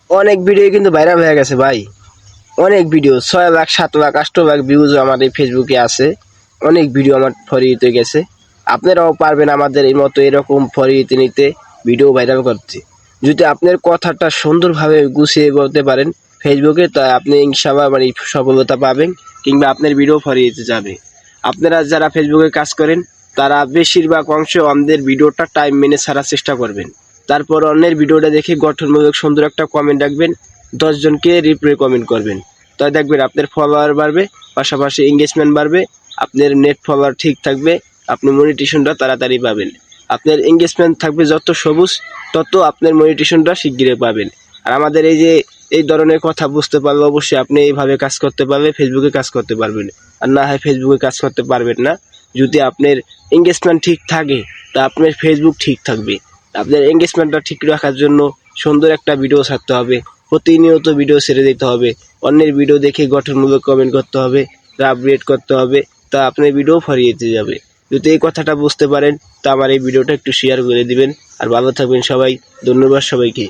অনেক ভিডিও কিন্তু ভাইরাল হয়ে গেছে ভাই। অনেক ভিডিও 6 লাখ 7 লাখ 8 লাখ ভিউজ আমার এই ফেসবুকে আছে। অনেক ভিডিও আমার ফরিতে গেছে। আপনারাও পারবেন আমাদের এই মতো এরকম ফরিতে নিতে, ভিডিও ভাইরাল করতে। যদি আপনার কথাটা সুন্দরভাবে গুছিয়ে বলতে পারেন ফেসবুকে, তা আপনি ইনশাআল্লাহ মানে সফলতা পাবেন, কিংবা আপনার ভিডিও ফরিতে যাবে। আপনারা যারা ফেসবুকে কাজ করেন তারা বেশিরভাগ অংশ অন্যের ভিডিওটা টাইম মেনে ছাড়ার চেষ্টা করবেন। তারপর অন্যের ভিডিওটা দেখে গঠনমূলক সুন্দর একটা কমেন্ট রাখবেন, 10 জনকে রিপ্লাই কমেন্ট করবেন। তাই দেখবেন আপনার ফলোয়ার বাড়বে, পাশাপাশি এঙ্গেজমেন্ট বাড়বে, আপনার নেট ফলোয়ার ঠিক থাকবে, আপনি মনিটেশনটা তাড়াতাড়ি পাবেন। আপনার এঙ্গেজমেন্ট থাকবে যত সবুজ, তত আপনার মনিটেশনটা শিগগিরই পাবেন। আর আমাদের এই যে এই ধরনের কথা বুঝতে পারলে অবশ্যই আপনি এইভাবে কাজ করতে পারবে, ফেসবুকে কাজ করতে পারবেন। আর না হয় ফেসবুকে কাজ করতে পারবেন না। যদি আপনার এঙ্গেজমেন্ট ঠিক থাকে তা আপনার ফেসবুক ঠিক থাকবে। আপনার এঙ্গেজমেন্টটা ঠিক রাখার জন্য সুন্দর একটা ভিডিও ছাড়তে হবে, প্রতিনিয়ত ভিডিও ছেড়ে দিতে হবে, অন্যের ভিডিও দেখে গঠনমূলক কমেন্ট করতে হবে, আপডেট করতে হবে, তা আপনার ভিডিও ফরিয়েতে যাবে। যদি এই কথাটা বুঝতে পারেন তা আমার এই ভিডিওটা একটু শেয়ার করে দিবেন। আর ভালো থাকবেন সবাই। ধন্যবাদ সবাইকে।